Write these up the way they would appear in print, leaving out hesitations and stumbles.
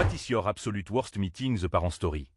What is your absolute worst meeting the parent story?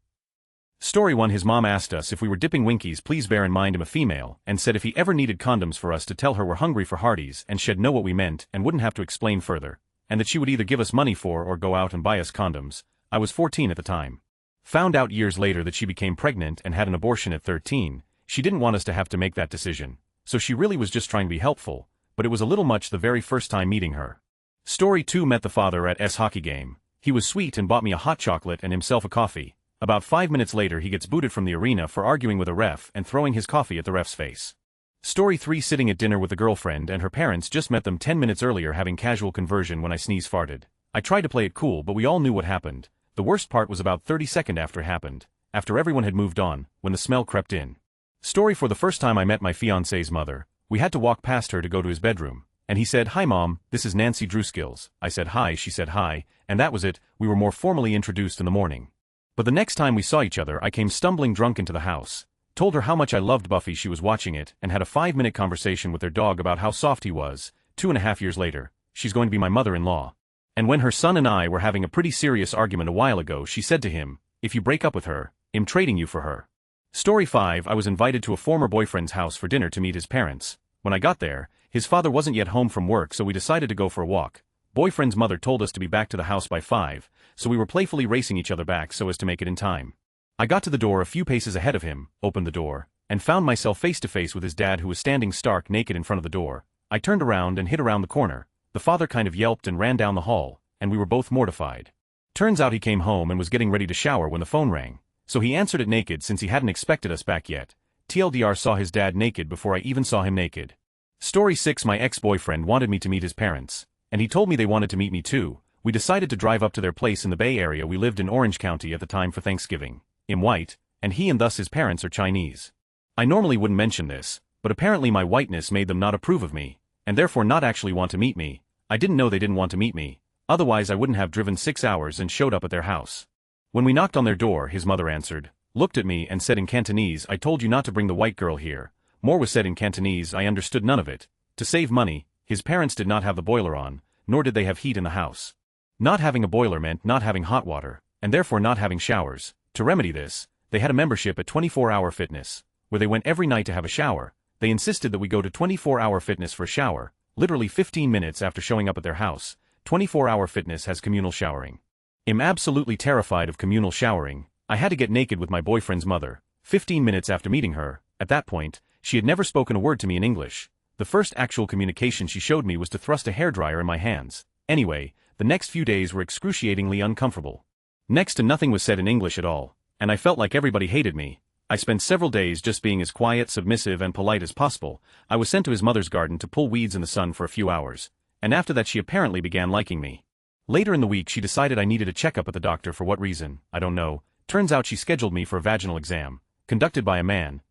Story 1. His mom asked us if we were dipping Winkies, please bear in mind I'm a female, and said if he ever needed condoms for us to tell her we're hungry for Hardee's and she'd know what we meant and wouldn't have to explain further, and that she would either give us money for or go out and buy us condoms. I was 14 at the time. Found out years later that she became pregnant and had an abortion at 13. She didn't want us to have to make that decision, so she really was just trying to be helpful, but it was a little much the very first time meeting her. Story 2. Met the father at hockey game. He was sweet and bought me a hot chocolate and himself a coffee. About 5 minutes later he gets booted from the arena for arguing with a ref and throwing his coffee at the ref's face. Story 3. Sitting at dinner with a girlfriend and her parents just met them 10 minutes earlier having casual conversation when I sneeze farted. I tried to play it cool but we all knew what happened. The worst part was about 30 seconds after it happened, after everyone had moved on, when the smell crept in. Story 4. The first time I met my fiancé's mother, we had to walk past her to go to his bedroom, and he said, "Hi mom, this is Nancy Drewskills." I said hi, she said hi, and that was it. We were more formally introduced in the morning. But the next time we saw each other I came stumbling drunk into the house, told her how much I loved Buffy, she was watching it, and had a 5-minute conversation with their dog about how soft he was. 2.5 years later, she's going to be my mother-in-law. And when her son and I were having a pretty serious argument a while ago, she said to him, "If you break up with her, I'm trading you for her." Story 5. I was invited to a former boyfriend's house for dinner to meet his parents. When I got there, his father wasn't yet home from work, so we decided to go for a walk. Boyfriend's mother told us to be back to the house by 5, so we were playfully racing each other back so as to make it in time. I got to the door a few paces ahead of him, opened the door, and found myself face to face with his dad, who was standing stark naked in front of the door. I turned around and hid around the corner. The father kind of yelped and ran down the hall, and we were both mortified. Turns out he came home and was getting ready to shower when the phone rang, so he answered it naked since he hadn't expected us back yet. TLDR saw his dad naked before I even saw him naked. Story 6. My ex-boyfriend wanted me to meet his parents, and he told me they wanted to meet me too. We decided to drive up to their place in the Bay Area. We lived in Orange County at the time for Thanksgiving. I'm white, and he and thus his parents are Chinese. I normally wouldn't mention this, but apparently my whiteness made them not approve of me, and therefore not actually want to meet me. I didn't know they didn't want to meet me, otherwise I wouldn't have driven 6 hours and showed up at their house. When we knocked on their door, his mother answered, looked at me and said in Cantonese, "I told you not to bring the white girl here." More was said in Cantonese. I understood none of it. To save money, his parents did not have the boiler on, nor did they have heat in the house. Not having a boiler meant not having hot water, and therefore not having showers. To remedy this, they had a membership at 24-Hour Fitness, where they went every night to have a shower. They insisted that we go to 24-Hour Fitness for a shower, literally 15 minutes after showing up at their house. 24-Hour Fitness has communal showering. I'm absolutely terrified of communal showering. I had to get naked with my boyfriend's mother, 15 minutes after meeting her. At that point, she had never spoken a word to me in English. The first actual communication she showed me was to thrust a hairdryer in my hands. Anyway, the next few days were excruciatingly uncomfortable. Next to nothing was said in English at all, and I felt like everybody hated me. I spent several days just being as quiet, submissive, and polite as possible. I was sent to his mother's garden to pull weeds in the sun for a few hours, and after that she apparently began liking me. Later in the week she decided I needed a checkup at the doctor. For what reason, I don't know. Turns out she scheduled me for a vaginal exam, conducted by a man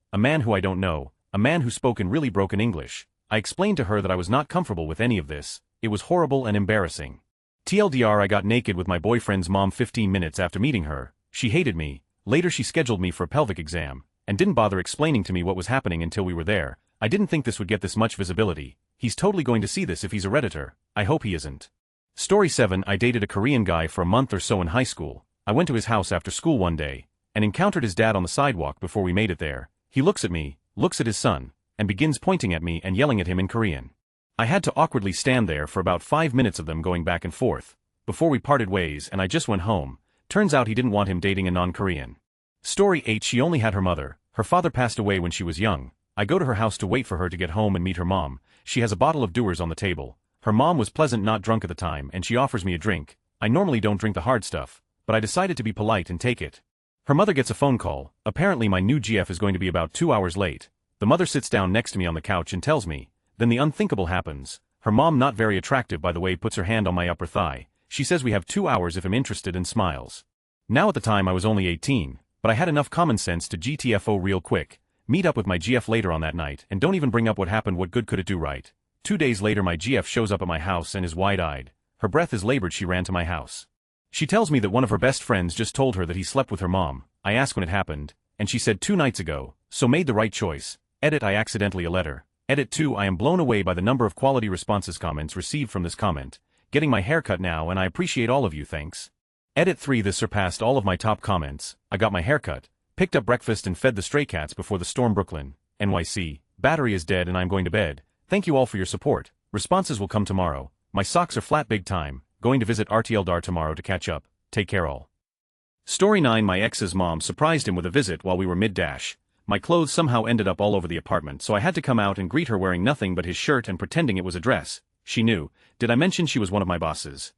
who I don't know, a man who spoke in really broken English. I explained to her that I was not comfortable with any of this. It was horrible and embarrassing. TLDR, I got naked with my boyfriend's mom 15 minutes after meeting her. She hated me. Later she scheduled me for a pelvic exam, and didn't bother explaining to me what was happening until we were there. I didn't think this would get this much visibility. He's totally going to see this if he's a Redditor. I hope he isn't. Story 7. I dated a Korean guy for a month or so in high school. I went to his house after school one day, and encountered his dad on the sidewalk before we made it there. He looks at me, looks at his son, and begins pointing at me and yelling at him in Korean. I had to awkwardly stand there for about 5 minutes of them going back and forth, before we parted ways, and I just went home. Turns out he didn't want him dating a non-Korean. Story 8. She only had her mother. Her father passed away when she was young. I go to her house to wait for her to get home and meet her mom. She has a bottle of Dewar's on the table. Her mom was pleasant, not drunk at the time, and she offers me a drink. I normally don't drink the hard stuff, but I decided to be polite and take it. Her mother gets a phone call. Apparently my new GF is going to be about 2 hours late. The mother sits down next to me on the couch and tells me. Then the unthinkable happens. Her mom, not very attractive by the way, puts her hand on my upper thigh. She says we have 2 hours if I'm interested, and smiles. Now at the time I was only 18, but I had enough common sense to GTFO real quick. Meet up with my GF later on that night, and don't even bring up what happened. What good could it do, right? 2 days later my GF shows up at my house and is wide-eyed. Her breath is labored. She ran to my house. She tells me that one of her best friends just told her that he slept with her mom. I asked when it happened, and she said 2 nights ago, so made the right choice. Edit, I accidentally a letter. Edit 2. I am blown away by the number of quality responses comments received from this comment. Getting my hair cut now, and I appreciate all of you, thanks. Edit 3. This surpassed all of my top comments. I got my haircut, picked up breakfast and fed the stray cats before the storm. Brooklyn, NYC. Battery is dead and I'm going to bed. Thank you all for your support. Responses will come tomorrow. My socks are flat big time. Going to visit RTLDAR tomorrow to catch up. Take care all. Story 9. My ex's mom surprised him with a visit while we were mid-dash. My clothes somehow ended up all over the apartment, so I had to come out and greet her wearing nothing but his shirt and pretending it was a dress. She knew. Did I mention she was one of my bosses?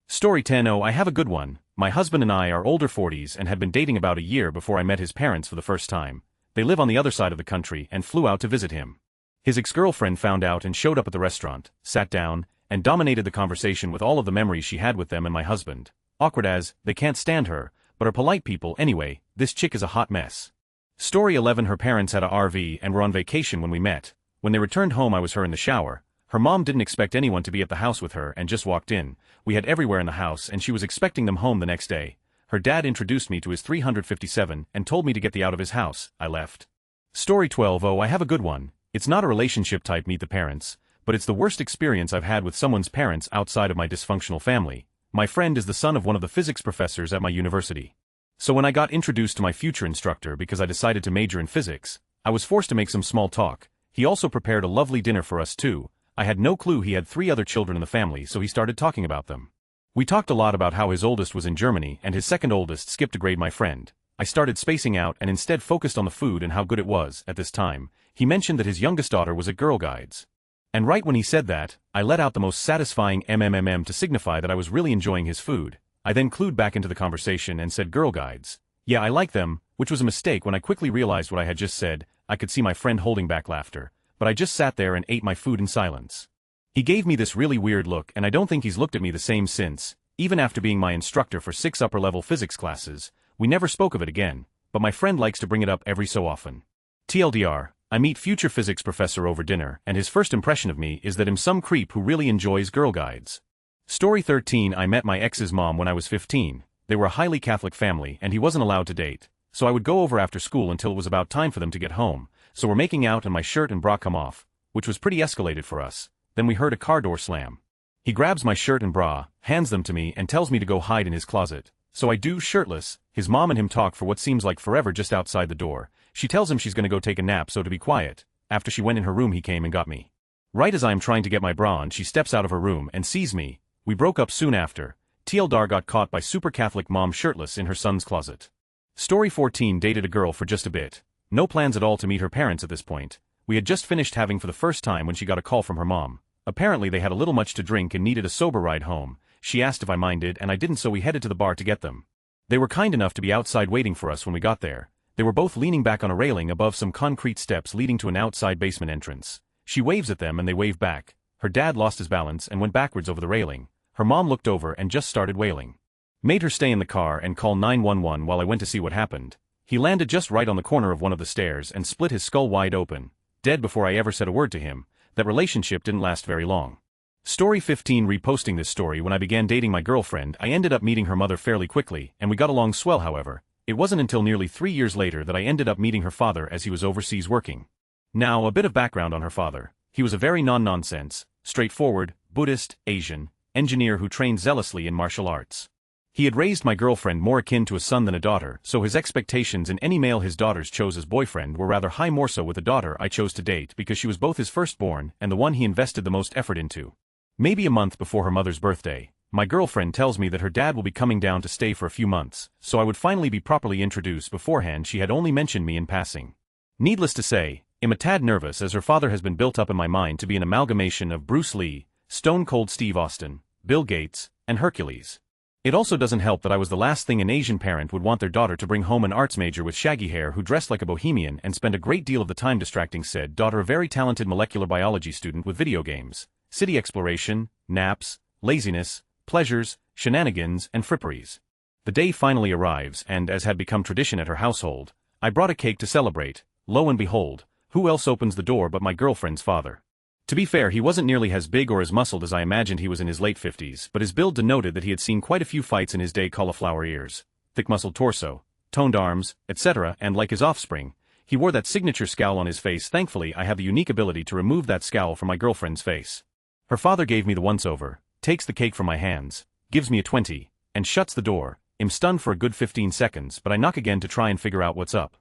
Story 10. Oh, I have a good one. My husband and I are older 40s and had been dating about a year before I met his parents for the first time. They live on the other side of the country and flew out to visit him. His ex-girlfriend found out and showed up at the restaurant, sat down, and dominated the conversation with all of the memories she had with them and my husband. Awkward as, they can't stand her, but are polite people anyway. This chick is a hot mess. Story 11. Her parents had a RV and were on vacation when we met. When they returned home I was her in the shower. Her mom didn't expect anyone to be at the house with her and just walked in. We had everywhere in the house and she was expecting them home the next day. Her dad introduced me to his 357 and told me to get the out of his house. I left. Story 12. Oh, I have a good one. It's not a relationship type meet the parents, but it's the worst experience I've had with someone's parents outside of my dysfunctional family. My friend is the son of one of the physics professors at my university. So when I got introduced to my future instructor because I decided to major in physics, I was forced to make some small talk. He also prepared a lovely dinner for us too. I had no clue he had 3 other children in the family, so he started talking about them. We talked a lot about how his oldest was in Germany and his second oldest skipped a grade. My friend. I started spacing out and instead focused on the food and how good it was. At this time, he mentioned that his youngest daughter was at Girl Guides. And right when he said that, I let out the most satisfying MMMM to signify that I was really enjoying his food. I then clued back into the conversation and said Girl Guides. Yeah, I like them, which was a mistake when I quickly realized what I had just said. I could see my friend holding back laughter, but I just sat there and ate my food in silence. He gave me this really weird look and I don't think he's looked at me the same since. Even after being my instructor for 6 upper-level physics classes, we never spoke of it again, but my friend likes to bring it up every so often. TLDR, I meet future physics professor over dinner and his first impression of me is that I'm some creep who really enjoys Girl Guides. Story 13. I met my ex's mom when I was 15. They were a highly Catholic family and he wasn't allowed to date, so I would go over after school until it was about time for them to get home, so we're making out and my shirt and bra come off, which was pretty escalated for us. Then we heard a car door slam. He grabs my shirt and bra, hands them to me and tells me to go hide in his closet. So I do, shirtless. His mom and him talk for what seems like forever just outside the door. She tells him she's gonna go take a nap so to be quiet. After she went in her room he came and got me. Right as I am trying to get my bra on she steps out of her room and sees me. We broke up soon after. TLDR got caught by super Catholic mom shirtless in her son's closet. Story 14. Dated a girl for just a bit. No plans at all to meet her parents at this point. We had just finished having for the first time when she got a call from her mom. Apparently they had a little much to drink and needed a sober ride home. She asked if I minded and I didn't, so we headed to the bar to get them. They were kind enough to be outside waiting for us when we got there. They were both leaning back on a railing above some concrete steps leading to an outside basement entrance. She waves at them and they wave back. Her dad lost his balance and went backwards over the railing. Her mom looked over and just started wailing. Made her stay in the car and call 911 while I went to see what happened. He landed just right on the corner of one of the stairs and split his skull wide open. Dead before I ever said a word to him. That relationship didn't last very long. Story 15. Reposting this story. When I began dating my girlfriend, I ended up meeting her mother fairly quickly, and we got along swell. However, it wasn't until nearly 3 years later that I ended up meeting her father as he was overseas working. Now, a bit of background on her father. He was a very non-nonsense, straightforward, Buddhist, Asian, engineer who trained zealously in martial arts. He had raised my girlfriend more akin to a son than a daughter, so his expectations in any male his daughters chose as boyfriend were rather high, more so with the daughter I chose to date because she was both his firstborn and the one he invested the most effort into. Maybe a month before her mother's birthday, my girlfriend tells me that her dad will be coming down to stay for a few months, so I would finally be properly introduced. Beforehand she had only mentioned me in passing. Needless to say, I'm a tad nervous as her father has been built up in my mind to be an amalgamation of Bruce Lee, Stone Cold Steve Austin, Bill Gates, and Hercules. It also doesn't help that I was the last thing an Asian parent would want their daughter to bring home, an arts major with shaggy hair who dressed like a bohemian and spent a great deal of the time distracting said daughter, a very talented molecular biology student with video games, city exploration, naps, laziness, pleasures, shenanigans, and fripperies. The day finally arrives and, as had become tradition at her household, I brought a cake to celebrate. Lo and behold, who else opens the door but my girlfriend's father? To be fair, he wasn't nearly as big or as muscled as I imagined. He was in his late 50s, but his build denoted that he had seen quite a few fights in his day. Cauliflower ears, thick-muscled torso, toned arms, etc., and like his offspring, he wore that signature scowl on his face. Thankfully, I have the unique ability to remove that scowl from my girlfriend's face. Her father gave me the once-over, takes the cake from my hands, gives me a 20, and shuts the door. I'm stunned for a good 15 seconds, but I knock again to try and figure out what's up.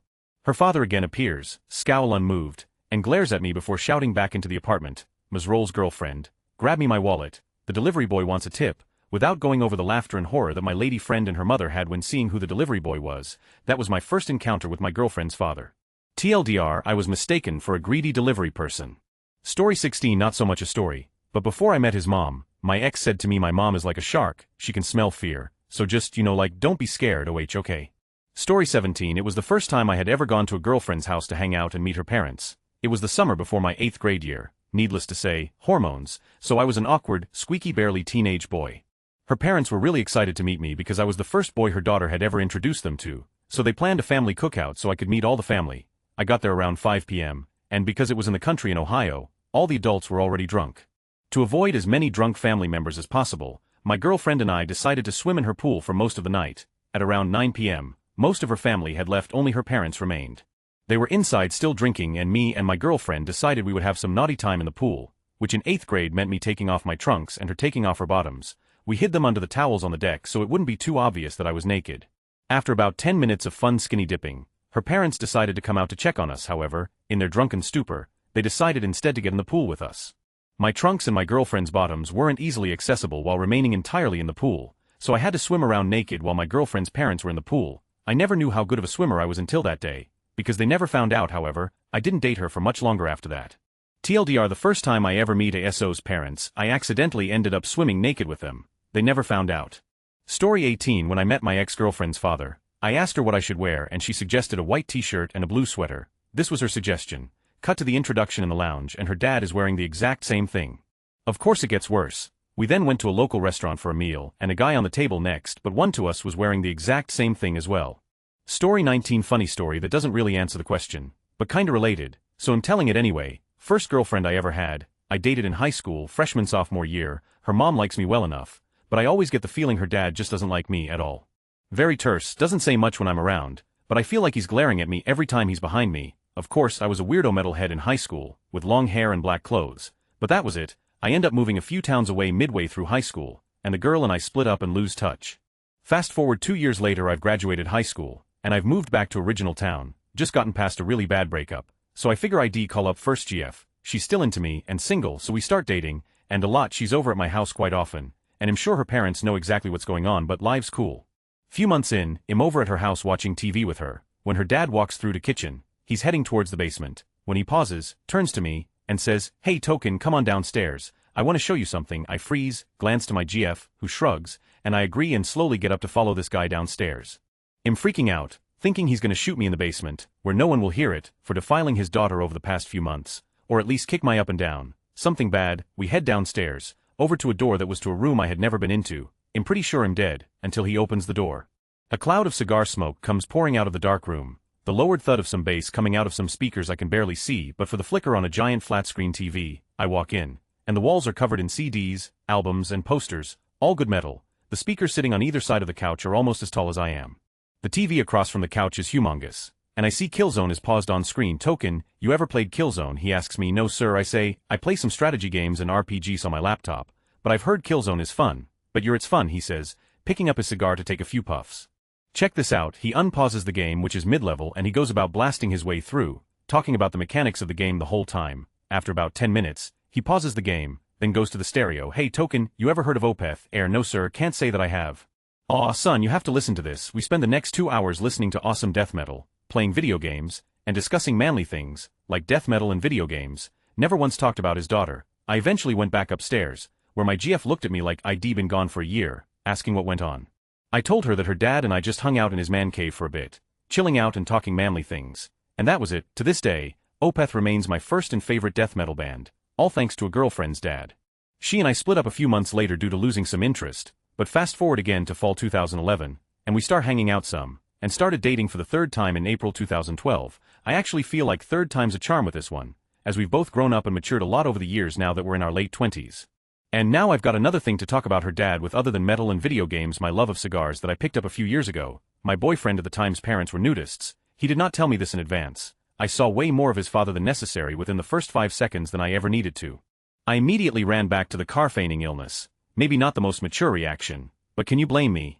Her father again appears, scowl unmoved, and glares at me before shouting back into the apartment. Ms. Roll's girlfriend, grab me my wallet, the delivery boy wants a tip, without going over the laughter and horror that my lady friend and her mother had when seeing who the delivery boy was. That was my first encounter with my girlfriend's father. TLDR, I was mistaken for a greedy delivery person. Story 16, not so much a story, but before I met his mom, my ex said to me my mom is like a shark, she can smell fear, so just, like, don't be scared, okay. Story 17, it was the first time I had ever gone to a girlfriend's house to hang out and meet her parents. It was the summer before my 8th grade year, needless to say, hormones, so I was an awkward, squeaky barely teenage boy. Her parents were really excited to meet me because I was the first boy her daughter had ever introduced them to, so they planned a family cookout so I could meet all the family. I got there around 5 p.m., and because it was in the country in Ohio, all the adults were already drunk. To avoid as many drunk family members as possible, my girlfriend and I decided to swim in her pool for most of the night. At around 9 p.m., most of her family had left, only her parents remained. They were inside still drinking, and me and my girlfriend decided we would have some naughty time in the pool, which in 8th grade meant me taking off my trunks and her taking off her bottoms. We hid them under the towels on the deck so it wouldn't be too obvious that I was naked. After about 10 minutes of fun skinny dipping, her parents decided to come out to check on us. However, in their drunken stupor, they decided instead to get in the pool with us. My trunks and my girlfriend's bottoms weren't easily accessible while remaining entirely in the pool, so I had to swim around naked while my girlfriend's parents were in the pool. I never knew how good of a swimmer I was until that day. Because they never found out, however, I didn't date her for much longer after that. TLDR, the first time I ever meet ASO's parents, I accidentally ended up swimming naked with them. They never found out. Story 18, when I met my ex-girlfriend's father, I asked her what I should wear and she suggested a white t-shirt and a blue sweater. This was her suggestion. Cut to the introduction in the lounge and her dad is wearing the exact same thing. Of course it gets worse. We then went to a local restaurant for a meal and a guy on the table next but one to us was wearing the exact same thing as well. Story 19, funny story that doesn't really answer the question, but kinda related, so I'm telling it anyway. First girlfriend I ever had, I dated in high school, freshman-sophomore year. Her mom likes me well enough, but I always get the feeling her dad just doesn't like me at all. Very terse, doesn't say much when I'm around, but I feel like he's glaring at me every time he's behind me. Of course I was a weirdo metalhead in high school, with long hair and black clothes, but that was it. I end up moving a few towns away midway through high school, and the girl and I split up and lose touch. Fast forward 2 years later, I've graduated high school, and I've moved back to original town, just gotten past a really bad breakup, so I figure I'd call up first GF. She's still into me and single, so we start dating, and a lot. She's over at my house quite often, and I'm sure her parents know exactly what's going on, but life's cool. Few months in, I'm over at her house watching TV with her, when her dad walks through the kitchen. He's heading towards the basement. When he pauses, turns to me, and says, "Hey Token, come on downstairs. I want to show you something." I freeze, glance to my GF, who shrugs, and I agree and slowly get up to follow this guy downstairs. I'm freaking out, thinking he's gonna shoot me in the basement, where no one will hear it, for defiling his daughter over the past few months, or at least kick my up and down. Something bad. We head downstairs, over to a door that was to a room I had never been into. I'm pretty sure I'm dead, until he opens the door. A cloud of cigar smoke comes pouring out of the dark room, the lowered thud of some bass coming out of some speakers I can barely see but for the flicker on a giant flat-screen TV. I walk in, and the walls are covered in CDs, albums, and posters, all good metal. The speakers sitting on either side of the couch are almost as tall as I am. The TV across from the couch is humongous, and I see Killzone is paused on screen. "Token, you ever played Killzone?" he asks me. "No sir," I say. "I play some strategy games and RPGs on my laptop, but I've heard Killzone is fun." "But it's fun," he says, picking up his cigar to take a few puffs. "Check this out." He unpauses the game, which is mid-level, and he goes about blasting his way through, talking about the mechanics of the game the whole time. After about 10 minutes, he pauses the game, then goes to the stereo. "Hey Token, you ever heard of Opeth?" "No sir, can't say that I have." "Aw son, you have to listen to this." We spend the next 2 hours listening to awesome death metal, playing video games, and discussing manly things, like death metal and video games. Never once talked about his daughter. I eventually went back upstairs, where my GF looked at me like I'd been gone for a year, asking what went on. I told her that her dad and I just hung out in his man cave for a bit, chilling out and talking manly things. And that was it. To this day, Opeth remains my first and favorite death metal band, all thanks to a girlfriend's dad. She and I split up a few months later due to losing some interest, but fast forward again to fall 2011, and we start hanging out some, and started dating for the third time in April 2012. I actually feel like third time's a charm with this one, as we've both grown up and matured a lot over the years now that we're in our late 20s. And now I've got another thing to talk about her dad with other than metal and video games. My love of cigars that I picked up a few years ago. My boyfriend at the time's parents were nudists. He did not tell me this in advance. I saw way more of his father than necessary within the first 5 seconds than I ever needed to. I immediately ran back to the car, feigning illness. Maybe not the most mature reaction, but can you blame me?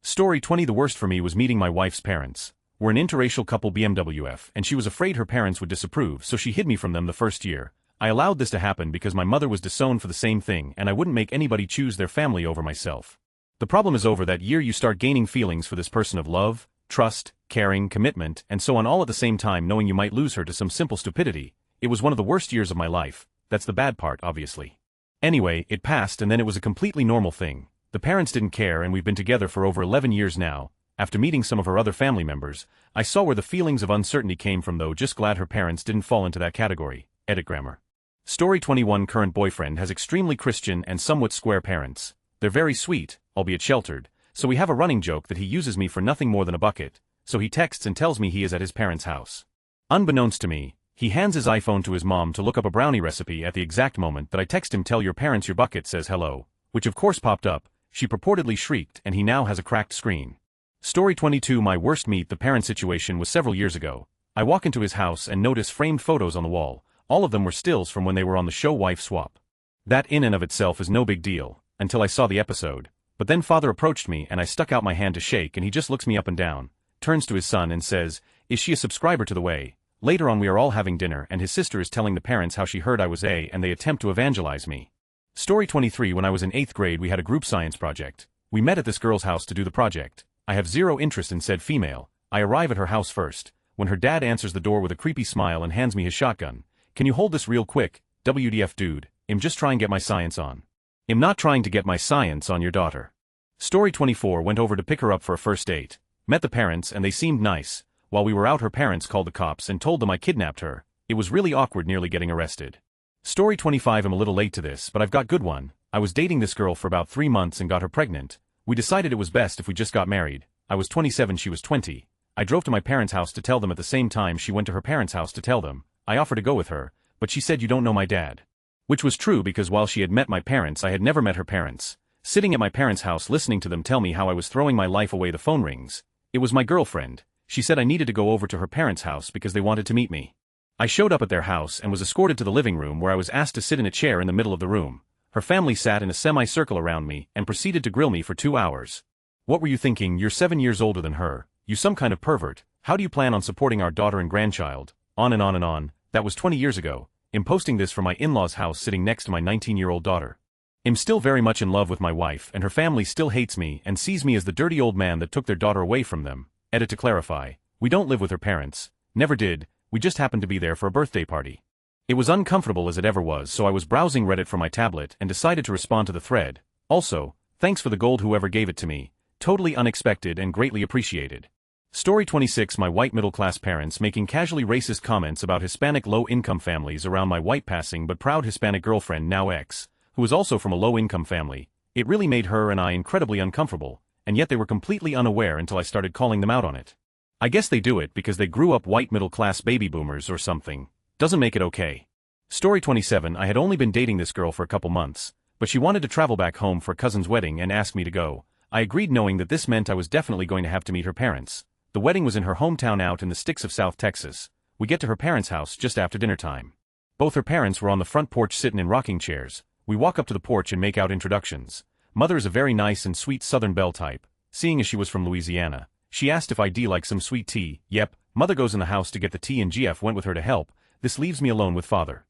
Story 20. The worst for me was meeting my wife's parents. We're an interracial couple BMWF, and she was afraid her parents would disapprove, so she hid me from them the first year. I allowed this to happen because my mother was disowned for the same thing, and I wouldn't make anybody choose their family over myself. The problem is over that year you start gaining feelings for this person of love, trust, caring, commitment, and so on, all at the same time, knowing you might lose her to some simple stupidity. It was one of the worst years of my life. That's the bad part, obviously. Anyway, it passed, and then it was a completely normal thing. The parents didn't care, and we've been together for over 11 years now. After meeting some of her other family members, I saw where the feelings of uncertainty came from, though. Just glad her parents didn't fall into that category. Edit grammar. Story 21. Current boyfriend has extremely Christian and somewhat square parents. They're very sweet, albeit sheltered, so we have a running joke that he uses me for nothing more than a bucket, so he texts and tells me he is at his parents' house. Unbeknownst to me, he hands his iPhone to his mom to look up a brownie recipe at the exact moment that I text him, "Tell your parents your bucket says hello," which of course popped up. She purportedly shrieked, and he now has a cracked screen. Story 22. My worst meet the parent situation was several years ago. I walk into his house and notice framed photos on the wall. All of them were stills from when they were on the show Wife Swap. That in and of itself is no big deal, until I saw the episode. But then father approached me and I stuck out my hand to shake, and he just looks me up and down, turns to his son and says, "Is she a subscriber to the way?" Later on we are all having dinner and his sister is telling the parents how she heard I was A, and they attempt to evangelize me. Story 23. When I was in 8th grade we had a group science project. We met at this girl's house to do the project. I have zero interest in said female. I arrive at her house first, when her dad answers the door with a creepy smile and hands me his shotgun. "Can you hold this real quick? WDF dude, I'm just trying to get my science on. I'm not trying to get my science on your daughter." Story 24. Went over to pick her up for a first date. Met the parents and they seemed nice. While we were out her parents called the cops and told them I kidnapped her. It was really awkward, nearly getting arrested. Story 25. I'm a little late to this, but I've got good one. I was dating this girl for about 3 months and got her pregnant. We decided it was best if we just got married. I was 27, she was 20. I drove to my parents' house to tell them at the same time she went to her parents' house to tell them. I offered to go with her, but she said, "You don't know my dad." Which was true, because while she had met my parents I had never met her parents. Sitting at my parents' house listening to them tell me how I was throwing my life away, the phone rings. It was my girlfriend. She said I needed to go over to her parents' house because they wanted to meet me. I showed up at their house and was escorted to the living room, where I was asked to sit in a chair in the middle of the room. Her family sat in a semicircle around me and proceeded to grill me for 2 hours. "What were you thinking? You're 7 years older than her. You some kind of pervert. How do you plan on supporting our daughter and grandchild?" On and on and on. That was 20 years ago. I'm posting this from my in-laws' house sitting next to my 19-year-old daughter. I'm still very much in love with my wife, and her family still hates me and sees me as the dirty old man that took their daughter away from them. Edit to clarify. We don't live with her parents. Never did. We just happened to be there for a birthday party. It was uncomfortable as it ever was, so I was browsing Reddit from my tablet and decided to respond to the thread. Also, thanks for the gold whoever gave it to me. Totally unexpected and greatly appreciated. Story 26. My white middle-class parents making casually racist comments about Hispanic low-income families around my white-passing but proud Hispanic girlfriend, now ex, who was also from a low-income family. It really made her and I incredibly uncomfortable, and yet they were completely unaware until I started calling them out on it. I guess they do it because they grew up white middle-class baby boomers or something. Doesn't make it okay. Story 27. I had only been dating this girl for a couple months, but she wanted to travel back home for a cousin's wedding and asked me to go. I agreed, knowing that this meant I was definitely going to have to meet her parents. The wedding was in her hometown out in the sticks of South Texas. We get to her parents' house just after dinner time. Both her parents were on the front porch sitting in rocking chairs. We walk up to the porch and make out introductions. Mother is a very nice and sweet Southern belle type. Seeing as she was from Louisiana, she asked if I'd like some sweet tea. Yep. Mother goes in the house to get the tea and GF went with her to help. This leaves me alone with father.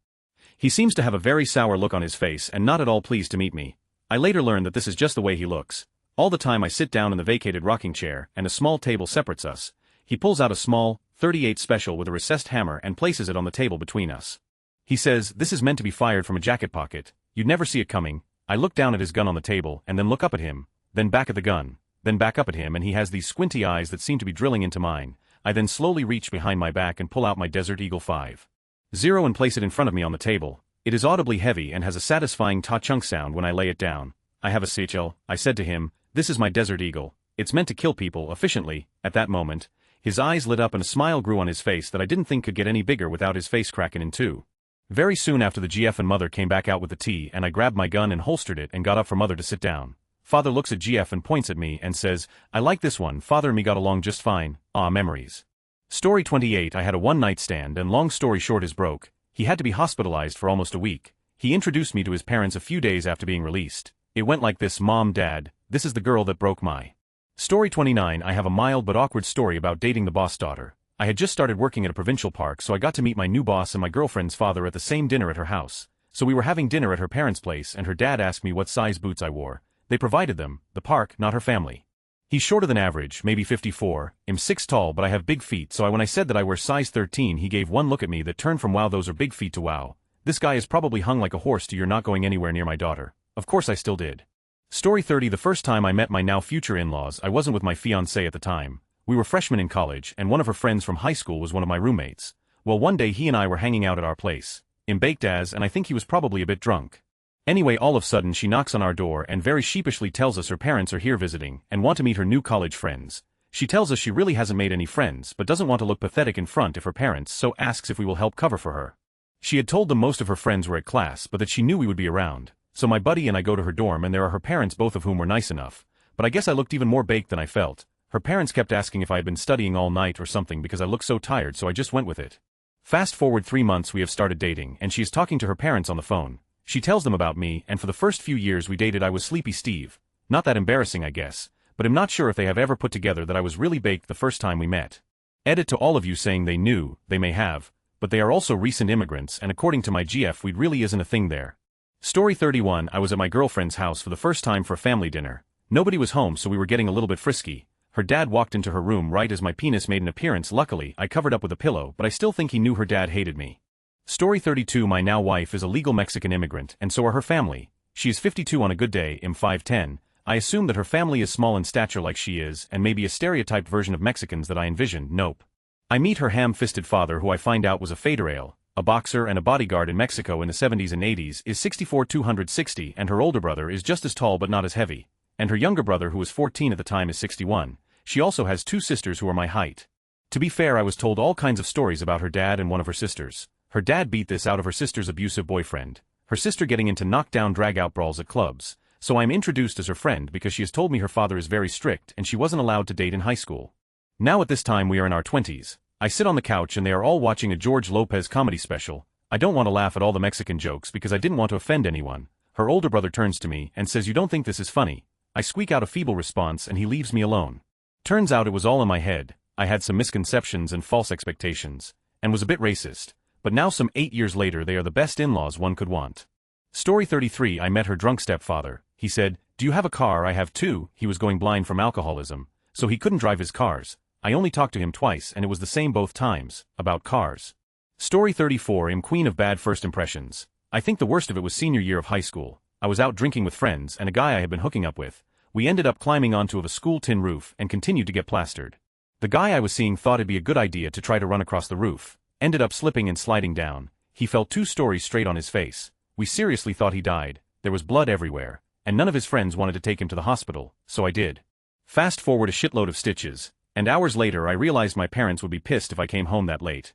He seems to have a very sour look on his face and not at all pleased to meet me. I later learned that this is just the way he looks. All the time I sit down in the vacated rocking chair and a small table separates us. He pulls out a small .38 special with a recessed hammer and places it on the table between us. He says, "This is meant to be fired from a jacket pocket. You'd never see it coming." I look down at his gun on the table and then look up at him, then back at the gun, then back up at him, and he has these squinty eyes that seem to be drilling into mine. I then slowly reach behind my back and pull out my Desert Eagle 5.0 and place it in front of me on the table. It is audibly heavy and has a satisfying ta-chunk sound when I lay it down. "I have a satchel," I said to him. "This is my Desert Eagle. It's meant to kill people efficiently." At that moment, his eyes lit up and a smile grew on his face that I didn't think could get any bigger without his face cracking in two. Very soon after, the GF and mother came back out with the tea, and I grabbed my gun and holstered it and got up for mother to sit down. Father looks at GF and points at me and says, "I like this one. Father and me got along just fine." Ah, memories. Story 28. I had a one-night stand, and long story short is broke. He had to be hospitalized for almost a week. He introduced me to his parents a few days after being released. It went like this: "Mom, Dad, this is the girl that broke my Story 29. I have a mild but awkward story about dating the boss daughter. I had just started working at a provincial park, so I got to meet my new boss and my girlfriend's father at the same dinner at her house. So we were having dinner at her parents' place and her dad asked me what size boots I wore. They provided them, the park, not her family. He's shorter than average, maybe 54, I'm 6 tall but I have big feet, so when I said that I wear size 13 he gave one look at me that turned from wow those are big feet to wow. This guy is probably hung like a horse to you're not going anywhere near my daughter. Of course I still did. Story 30. The first time I met my now future in-laws I wasn't with my fiancée at the time. We were freshmen in college and one of her friends from high school was one of my roommates. Well, one day he and I were hanging out at our place. I'm baked as and I think he was probably a bit drunk. Anyway, all of a sudden she knocks on our door and very sheepishly tells us her parents are here visiting and want to meet her new college friends. She tells us she really hasn't made any friends but doesn't want to look pathetic in front of her parents, so asks if we will help cover for her. She had told them most of her friends were at class but that she knew we would be around. So my buddy and I go to her dorm and there are her parents, both of whom were nice enough. But I guess I looked even more baked than I felt. Her parents kept asking if I had been studying all night or something because I looked so tired, so I just went with it. Fast forward 3 months, we have started dating and she is talking to her parents on the phone. She tells them about me, and for the first few years we dated I was Sleepy Steve. Not that embarrassing I guess, but I'm not sure if they have ever put together that I was really baked the first time we met. Edit to all of you saying they knew, they may have, but they are also recent immigrants and according to my GF weed really isn't a thing there. Story 31. I was at my girlfriend's house for the first time for family dinner. Nobody was home so we were getting a little bit frisky. Her dad walked into her room right as my penis made an appearance. Luckily, I covered up with a pillow, but I still think he knew her dad hated me. Story 32. My now wife is a legal Mexican immigrant and so are her family. She is 52 on a good day, I'm 5'10". I assume that her family is small in stature like she is and maybe a stereotyped version of Mexicans that I envisioned. Nope. I meet her ham-fisted father, who I find out was a federale, a boxer and a bodyguard in Mexico in the 70s and 80s, is 64 260, and her older brother is just as tall but not as heavy. And her younger brother, who was 14 at the time, is 61. She also has 2 sisters who are my height. To be fair, I was told all kinds of stories about her dad and one of her sisters. Her dad beat this out of her sister's abusive boyfriend. Her sister getting into knockdown drag-out brawls at clubs. So I am introduced as her friend because she has told me her father is very strict and she wasn't allowed to date in high school. Now at this time we are in our 20s. I sit on the couch and they are all watching a George Lopez comedy special. I don't want to laugh at all the Mexican jokes because I didn't want to offend anyone. Her older brother turns to me and says, "You don't think this is funny?" I squeak out a feeble response and he leaves me alone. Turns out it was all in my head. I had some misconceptions and false expectations, and was a bit racist. But now some 8 years later they are the best in-laws one could want. Story 33. I met her drunk stepfather. He said, "Do you have a car?" "I have 2. He was going blind from alcoholism, so he couldn't drive his cars. I only talked to him twice and it was the same both times, about cars. Story 34. I'm queen of bad first impressions. I think the worst of it was senior year of high school. I was out drinking with friends and a guy I had been hooking up with. We ended up climbing onto a school tin roof and continued to get plastered. The guy I was seeing thought it'd be a good idea to try to run across the roof. Ended up slipping and sliding down. He fell 2 stories straight on his face. We seriously thought he died. There was blood everywhere, and none of his friends wanted to take him to the hospital, so I did. Fast forward a shitload of stitches, and hours later I realized my parents would be pissed if I came home that late.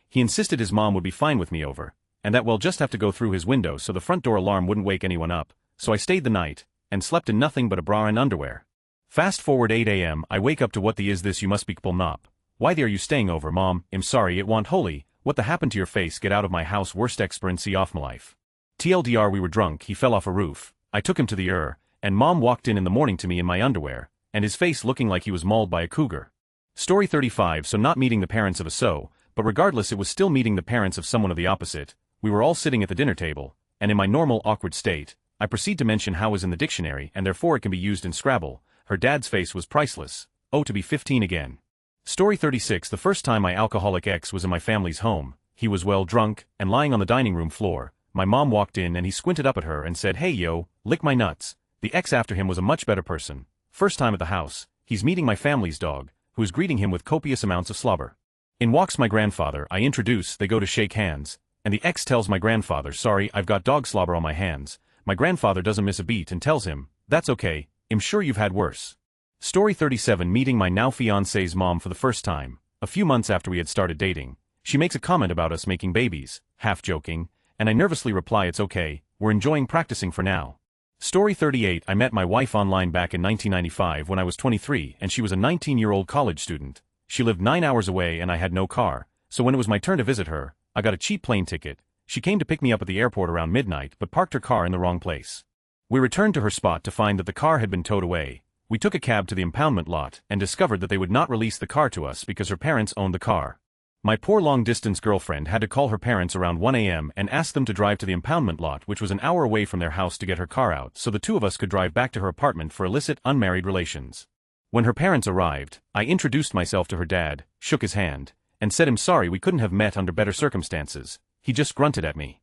He insisted his mom would be fine with me over, and that we'll just have to go through his window so the front door alarm wouldn't wake anyone up, so I stayed the night, and slept in nothing but a bra and underwear. Fast forward 8 a.m. I wake up to what the is this, you must be nop. Why the are you staying over, mom? I'm sorry, it want holy. What the happened to your face? Get out of my house, worst experience off my life. TLDR, we were drunk, he fell off a roof. I took him to the and mom walked in the morning to me in my underwear, and his face looking like he was mauled by a cougar. Story 35. So not meeting the parents of a but regardless it was still meeting the parents of someone of the opposite. We were all sitting at the dinner table, and in my normal awkward state, I proceed to mention how is in the dictionary and therefore it can be used in Scrabble. Her dad's face was priceless. Oh, to be 15 again. Story 36. The first time my alcoholic ex was in my family's home. He was well drunk, and lying on the dining room floor. My mom walked in and he squinted up at her and said, "Hey yo, lick my nuts." The ex after him was a much better person. First time at the house, he's meeting my family's dog, who is greeting him with copious amounts of slobber. In walks my grandfather, I introduce, they go to shake hands, and the ex tells my grandfather, "Sorry, I've got dog slobber on my hands." My grandfather doesn't miss a beat and tells him, "That's okay, I'm sure you've had worse." Story 37. Meeting my now fiancé's mom for the first time, a few months after we had started dating. She makes a comment about us making babies, half joking, and I nervously reply, "It's okay, we're enjoying practicing for now." Story 38. I met my wife online back in 1995 when I was 23 and she was a 19-year-old college student. She lived 9 hours away and I had no car, so when it was my turn to visit her, I got a cheap plane ticket. She came to pick me up at the airport around midnight but parked her car in the wrong place. We returned to her spot to find that the car had been towed away. We took a cab to the impoundment lot and discovered that they would not release the car to us because her parents owned the car. My poor long-distance girlfriend had to call her parents around 1 a.m. and ask them to drive to the impoundment lot, which was an hour away from their house, to get her car out so the two of us could drive back to her apartment for illicit unmarried relations. When her parents arrived, I introduced myself to her dad, shook his hand, and said I'm sorry we couldn't have met under better circumstances. He just grunted at me.